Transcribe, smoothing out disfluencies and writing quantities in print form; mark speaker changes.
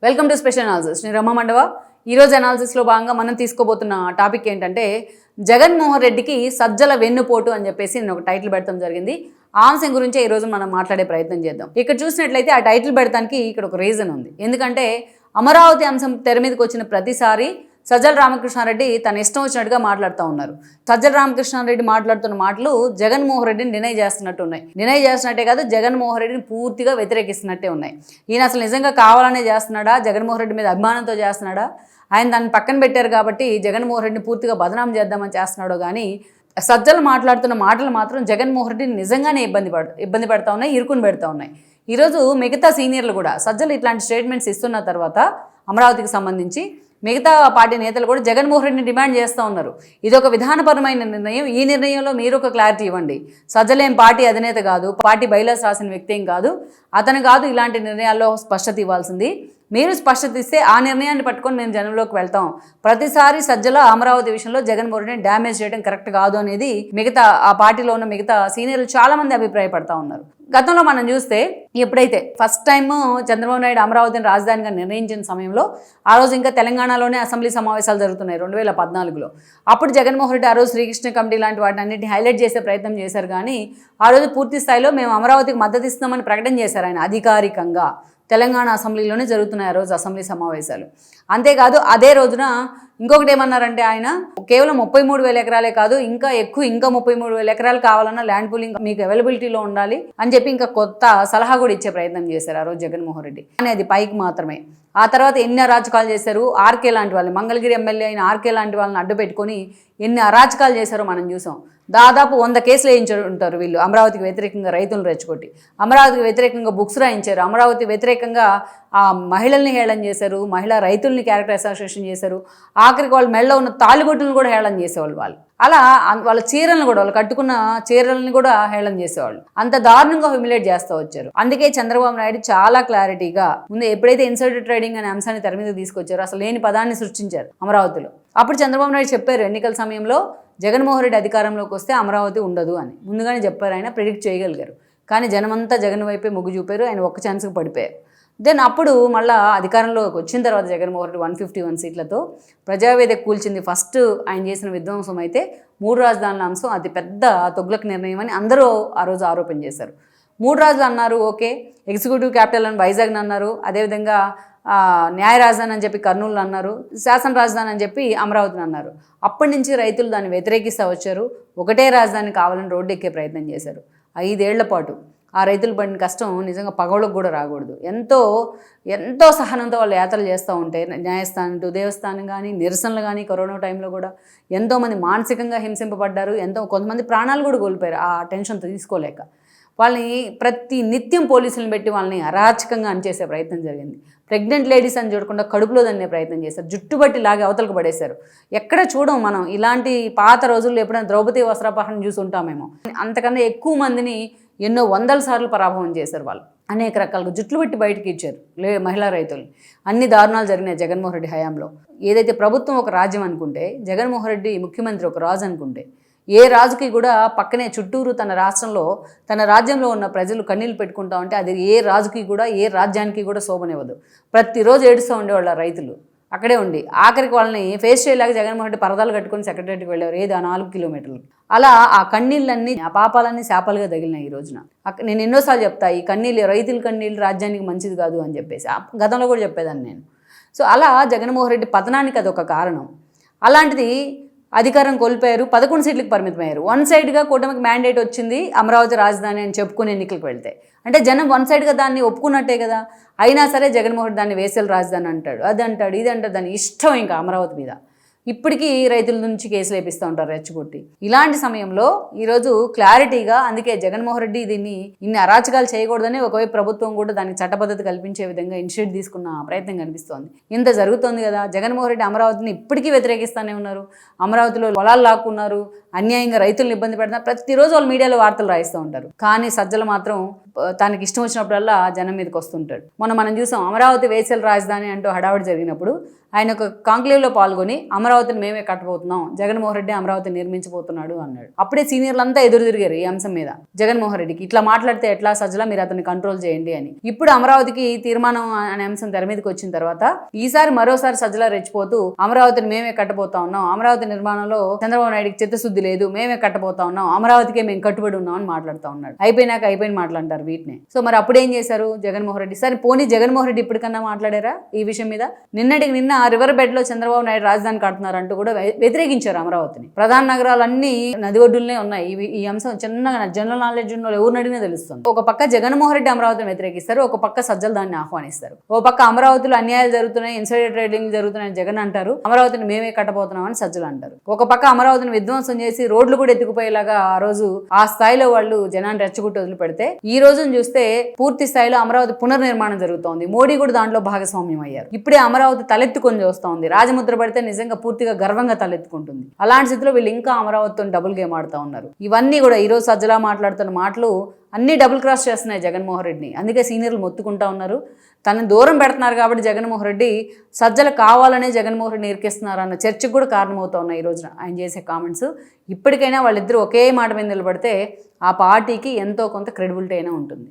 Speaker 1: Welcome to special analysis. నేను రమ మండవ. ఈరోజు అనాలిసిస్లో భాగంగా మనం తీసుకోబోతున్న టాపిక్ ఏంటంటే జగన్మోహన్ రెడ్డికి సజ్జల వెన్నుపోటు అని చెప్పేసి నేను ఒక టైటిల్ పెడతాం జరిగింది. ఆ అంశం గురించే ఈరోజు మనం మాట్లాడే ప్రయత్నం చేద్దాం. ఇక్కడ చూసినట్లయితే ఆ టైటిల్ పెడతానికి ఇక్కడ ఒక రీజన్ ఉంది. ఎందుకంటే అమరావతి అంశం తెర మీదకి వచ్చిన ప్రతిసారి సజ్జల రామకృష్ణారెడ్డి తన ఇష్టం వచ్చినట్టుగా మాట్లాడుతూ ఉన్నారు. సజ్జల రామకృష్ణారెడ్డి మాట్లాడుతున్న మాటలు జగన్మోహన్ రెడ్డిని డినై చేస్తున్నట్టు ఉన్నాయి. డినై చేస్తున్నట్టే కాదు, జగన్మోహన్ రెడ్డిని పూర్తిగా వ్యతిరేకిస్తున్నట్టే ఉన్నాయి. ఈయన అసలు నిజంగా కావాలనే చేస్తున్నాడా, జగన్మోహన్ రెడ్డి మీద అభిమానంతో చేస్తున్నాడా, ఆయన దాన్ని పక్కన పెట్టారు కాబట్టి జగన్మోహన్ రెడ్డిని పూర్తిగా బదనాం చేద్దామని చేస్తున్నాడో కానీ సజ్జలు మాట్లాడుతున్న మాటలు మాత్రం జగన్మోహన్ రెడ్డిని నిజంగానే ఇబ్బంది పెడతా ఉన్నాయి, ఇరుకుని పెడతా ఉన్నాయి. ఈరోజు మిగతా సీనియర్లు కూడా సజ్జలు ఇట్లాంటి స్టేట్మెంట్స్ ఇస్తున్న తర్వాత అమరావతికి సంబంధించి మిగతా పార్టీ నేతలు కూడా జగన్మోహన్ రెడ్డిని డిమాండ్ చేస్తూ ఉన్నారు. ఇది ఒక విధానపరమైన నిర్ణయం. ఈ నిర్ణయంలో మీరు ఒక క్లారిటీ ఇవ్వండి. సజ్జలేం పార్టీ అధినేత కాదు, పార్టీ బైలాస్ రాసిన వ్యక్తి ఏం కాదు, అతను కాదు ఇలాంటి నిర్ణయాల్లో స్పష్టత ఇవ్వాల్సింది. మీరు స్పష్టత ఇస్తే ఆ నిర్ణయాన్ని పట్టుకొని మేము జనంలోకి వెళ్తాం. ప్రతిసారి సజ్జల అమరావతి విషయంలో జగన్మోహన్ రెడ్డిని డ్యామేజ్ చేయడం కరెక్ట్ కాదు అనేది మిగతా ఆ పార్టీలో ఉన్న మిగతా సీనియర్లు చాలా మంది అభిప్రాయపడతా ఉన్నారు. గతంలో మనం చూస్తే ఎప్పుడైతే ఫస్ట్ టైం చంద్రబాబు నాయుడు అమరావతిని రాజధానిగా నిర్ణయించిన సమయంలో ఆ రోజు ఇంకా తెలంగాణలోనే అసెంబ్లీ సమావేశాలు జరుగుతున్నాయి 2014లో. అప్పుడు జగన్మోహన్ రెడ్డి ఆ రోజు శ్రీకృష్ణ కమిటీ లాంటి వాటిని అన్నింటినీ హైలైట్ చేసే ప్రయత్నం చేశారు. కానీ ఆ రోజు పూర్తి స్థాయిలో మేము అమరావతికి మద్దతు ఇస్తున్నామని ప్రకటన చేశారు ఆయన అధికారికంగా. తెలంగాణ అసెంబ్లీలోనే జరుగుతున్నాయి ఆ రోజు అసెంబ్లీ సమావేశాలు. అంతేకాదు అదే రోజున ఇంకొకటి ఏమన్నారంటే ఆయన కేవలం 33,000 ఎకరాలే కాదు, ఇంకా 33,000 ఎకరాలు కావాలన్నా ల్యాండ్ పూలింగ్ మీకు అవైలబిలిటీలో ఉండాలి అని చెప్పి ఇంకా కొత్త సలహా కూడా ఇచ్చే ప్రయత్నం చేశారు ఆ రోజు జగన్మోహన్ రెడ్డి. కానీ అది పైకి మాత్రమే. ఆ తర్వాత ఎన్ని అరాచకాలు చేశారు. ఆర్కే లాంటి వాళ్ళు, మంగళగిరి ఎమ్మెల్యే అయిన ఆర్కే లాంటి వాళ్ళని అడ్డు పెట్టుకొని ఎన్ని అరాచకాలు చేశారో మనం చూసాం. దాదాపు 100 కేసులు వేయించి ఉంటారు వీళ్ళు. అమరావతికి వ్యతిరేకంగా రైతులను రెచ్చగొట్టి, అమరావతికి వ్యతిరేకంగా బుక్స్ రాయించారు, అమరావతి వ్యతిరేకంగా ఆ మహిళల్ని హేళన చేశారు, మహిళా రైతుల్ని క్యారెక్టర్ అసోసియేషన్ చేశారు, ఆఖరికి వాళ్ళు మెడలో ఉన్న తాలిబొట్టులను కూడా హేళన చేసేవాళ్ళు వాళ్ళు. అలా వాళ్ళ చీరలను కూడా, వాళ్ళు కట్టుకున్న చీరలను కూడా హేళన చేసేవాళ్ళు. అంత దారుణంగా హ్యూమిలేట్ చేస్తూ వచ్చారు. అందుకే చంద్రబాబు నాయుడు చాలా క్లారిటీగా ముందు ఎప్పుడైతే ఇన్సైడర్ ట్రేడింగ్ అనే అంశాన్ని తెర మీద తీసుకొచ్చారో, అసలు లేని పదాన్ని సృష్టించారు అమరావతిలో. అప్పుడు చంద్రబాబు నాయుడు చెప్పారు ఎన్నికల సమయంలో జగన్మోహన్ రెడ్డి అధికారంలోకి వస్తే అమరావతి ఉండదు అని ముందుగానే చెప్పారు. ఆయన ప్రిడిక్ట్ చేయగలిగారు. కానీ జనమంతా జగన్ వైపే మొగ్గు చూపారు. ఆయన ఒక్క ఛాన్స్కి పడిపోయారు. దెన్ అప్పుడు మళ్ళీ అధికారంలోకి వచ్చిన తర్వాత జగన్మోహన్ రెడ్డి 151 సీట్లతో ప్రజావేదిక కూల్చింది ఫస్ట్ ఆయన చేసిన విధ్వంసం అయితే 3 రాజధానుల అంశం అతి పెద్ద తొగ్లక్ నిర్ణయం అని అందరూ ఆ రోజు ఆరోపణ చేశారు. 3 రాజధానులు అన్నారు, ఓకే. ఎగ్జిక్యూటివ్ క్యాపిటల్ అని వైజాగ్ని అన్నారు, అదేవిధంగా న్యాయ రాజధాని అని చెప్పి కర్నూలు అన్నారు, శాసన రాజధాని అని చెప్పి అమరావతిని అన్నారు. అప్పటి నుంచి రైతులు దాన్ని వ్యతిరేకిస్తూ వచ్చారు. ఒకటే రాజధాని కావాలని రోడ్డు ఎక్కే ప్రయత్నం చేశారు. 5 ఏళ్ల పాటు ఆ రైతులు పడిన కష్టం నిజంగా పగోళ్ళకు కూడా రాకూడదు. ఎంతో సహనంతో వాళ్ళు యాత్రలు చేస్తూ ఉంటే న్యాయస్థానం టు దేవస్థానం కానీ, నిరసనలు కానీ, కరోనా టైంలో కూడా ఎంతోమంది మానసికంగా హింసింపబడ్డారు. కొంతమంది ప్రాణాలు కూడా కోల్పోయారు ఆ టెన్షన్ తీసుకోలేక. వాళ్ళని ప్రతి నిత్యం పోలీసులను పెట్టి వాళ్ళని అరాచకంగా అణచేసే ప్రయత్నం జరిగింది. ప్రెగ్నెంట్ లేడీస్ అని చూడకుండా కడుపులో దన్నే ప్రయత్నం చేశారు. జుట్టుబట్టి లాగి అవతలకు పడేశారు. ఎక్కడ చూడం మనం ఇలాంటి పాత రోజుల్లో ఎప్పుడైనా ద్రౌపది వస్త్రాపహరణ చూసి ఉంటామేమో. అంతకన్నా ఎక్కువ మందిని ఎన్నో వందల సార్లు పరాభవం చేశారు వాళ్ళు. అనేక రకాలుగా జుట్లు పెట్టి బయటకి ఇచ్చారు మహిళా రైతుల్ని. అన్ని దారుణాలు జరిగినాయి జగన్మోహన్ రెడ్డి హయాంలో. ఏదైతే ప్రభుత్వం ఒక రాజ్యం అనుకుంటే, జగన్మోహన్ రెడ్డి ముఖ్యమంత్రి ఒక రాజు అనుకుంటే, ఏ రాజుకి కూడా పక్కనే చుట్టూరు తన రాష్ట్రంలో తన రాజ్యంలో ఉన్న ప్రజలు కన్నీళ్ళు పెట్టుకుంటా ఉంటే అది ఏ రాజుకి కూడా, ఏ రాజ్యానికి కూడా శోభనివ్వదు. ప్రతిరోజు ఏడుస్తూ ఉండేవాళ్ళ రైతులు అక్కడే ఉండి. ఆఖరికి వాళ్ళని ఫేస్ చేయలేక జగన్మోహన్ రెడ్డి పరదాలు కట్టుకొని సెక్రటరీకి వెళ్ళారు, ఏదో 4 కిలోమీటర్లు. అలా ఆ కన్నీళ్ళన్నీ, ఆ పాపాలన్నీ శాపాలుగా తగిలినాయి ఈ రోజున. నేను ఎన్నోసార్లు చెప్తా, ఈ కన్నీళ్ళు, రైతుల కన్నీళ్ళు రాజ్యానికి మంచిది కాదు అని చెప్పేసి గతంలో కూడా చెప్పేదాన్ని నేను. సో అలా జగన్మోహన్ రెడ్డి పతనానికి అదొక కారణం. అలాంటిది అధికారం కోల్పోయారు, 11 సీట్లకు పరిమితమయ్యారు. 1 సైడ్గా కూటమికి మ్యాండేట్ వచ్చింది అమరావతి రాజధాని అని చెప్పుకుని ఎన్నికలకు వెళ్తే, అంటే జనం 1 సైడ్గా దాన్ని ఒప్పుకున్నట్టే కదా. అయినా సరే జగన్మోహన్ రెడ్డి దాన్ని వేసల రాజధాని అంటాడు, అది అంటాడు, ఇది అంటాడు. దాని ఇష్టం ఇంకా అమరావతి మీద. ఇప్పటికీ రైతుల నుంచి కేసులు వేపిస్తూ ఉంటారు రెచ్చగొట్టి. ఇలాంటి సమయంలో ఈరోజు క్లారిటీగా, అందుకే జగన్మోహన్ రెడ్డి దీన్ని ఇన్ని అరాచకాలు చేయకూడదని ఒకవైపు ప్రభుత్వం కూడా దానికి చట్టబద్ధత కల్పించే విధంగా ఇనిషియేట్ తీసుకున్న ప్రయత్నం కనిపిస్తోంది. ఇంత జరుగుతోంది కదా. జగన్మోహన్ రెడ్డి అమరావతిని ఇప్పటికీ వ్యతిరేకిస్తూనే ఉన్నారు. అమరావతిలో పొలాలు లాక్కున్నారు, అన్యాయంగా రైతులను ఇబ్బంది పెడుతున్నారు. ప్రతిరోజు వాళ్ళు మీడియాలో వార్తలు రాయిస్తూ ఉంటారు. కానీ సజ్జలు మాత్రం తనకి ఇష్టం వచ్చినప్పుడల్లా జనం మీదకి వస్తుంటాడు. మనం చూసాం అమరావతి వేసల రాజధాని అంటూ హడావుడి జరిగినప్పుడు ఆయన ఒక కాంక్లేవ్లో పాల్గొని అమరావతిని మేమే కట్టబోతున్నాం, జగన్మోహన్ రెడ్డి అమరావతిని నిర్మించబోతున్నాడు అన్నాడు. అప్పుడే సీనియర్లంతా ఎదురు తిరిగారు ఈ అంశం మీద. జగన్మోహన్ రెడ్డికి ఇట్లా మాట్లాడితే ఎట్లా, సజ్జల మీరు అతన్ని కంట్రోల్ చేయండి అని. ఇప్పుడు అమరావతికి తీర్మానం అనే అంశం తెర మీదకి వచ్చిన తర్వాత ఈసారి మరోసారి సజ్జల రెచ్చిపోతూ అమరావతిని మేమే కట్టబోతా ఉన్నాం, అమరావతి నిర్మాణంలో చంద్రబాబు నాయుడికి చిత్తశుద్ధి లేదు, మేమే కట్టబోతా ఉన్నాం, అమరావతికే మేము కట్టుబడి ఉన్నాం అని మాట్లాడుతూ ఉన్నాడు. అయిపోయిన మాట్లాడతారు వీటిని. సో మరి అప్పుడు ఏం చేశారు జగన్మోహన్ రెడ్డి? సరే పోనీ జగన్మోహన్ రెడ్డి ఇప్పటికన్నా మాట్లాడారా ఈ విషయం మీద? నిన్నటికి నిన్న రివర్ బెడ్ లో చంద్రబాబు నాయుడు రాజధాని కడుతున్నారు అంటూ కూడా వ్యతిరేకించారు అమరావతిని. ప్రధాన నగరాలన్నీ నది ఒడ్డులనే ఉన్నాయి. ఈ అంశం చిన్నగా జనరల్ నాలెడ్జ్ ఉన్న ఎవరిని అడిగినా తెలుస్తుంది. ఒక పక్క జగన్మోహన్ రెడ్డి అమరావతిని వ్యతిరేకిస్తారు, ఒక పక్క సజ్జలు దాన్ని ఆహ్వానిస్తారు. ఓ పక్క అమరావతిలో అన్యాయాలు జరుగుతున్నాయి, ఇన్సైడర్ ట్రేడింగ్ జరుగుతున్నాయని జగన్ అంటారు, అమరావతిని మేమే కట్టబోతున్నామని సజ్జలు అంటారు. ఒక పక్క అమరావతిని విధ్వంసం చేసి రోడ్లు కూడా ఎత్తుకుపోయేలాగా ఆ రోజు ఆ స్థాయిలో వాళ్ళు జనాన్ని రెచ్చగొట్టి వదిలిపెడితే ఈ రోజును చూస్తే పూర్తి స్థాయిలో అమరావతి పునర్నిర్మాణం జరుగుతోంది. మోడీ కూడా దాంట్లో భాగస్వామ్యం అయ్యారు. ఇప్పుడే అమరావతి తలెత్తుకొని వస్తోంది. రాజముద్ర పడితే నిజంగా పూర్తిగా గర్వంగా తలెత్తుకుంటుంది. అలాంటి స్థితిలో వీళ్ళు ఇంకా అమరావతితో డబుల్ గేమ్ ఆడుతూ ఉన్నారు. ఇవన్నీ కూడా ఈరోజు సజ్జలా మాట్లాడుతున్న మాటలు అన్ని డబుల్ క్రాస్ చేస్తున్నాయి జగన్మోహన్ రెడ్డిని. అందుకే సీనియర్లు మొత్తుకుంటా ఉన్నారు. తనని దూరం పెడుతున్నారు కాబట్టి జగన్మోహన్ రెడ్డి సజ్జలు కావాలనే జగన్మోహన్ రెడ్డిని ఇరికిస్తున్నారు అన్న చర్చకు కూడా కారణమవుతా ఉన్నాయి ఈ రోజున ఆయన చేసే కామెంట్స్. ఇప్పటికైనా వాళ్ళిద్దరూ ఒకే మాట మీద నిలబడితే ఆ పార్టీకి ఎంతో కొంత క్రెడిబిలిటీ అయినా ఉంటుంది.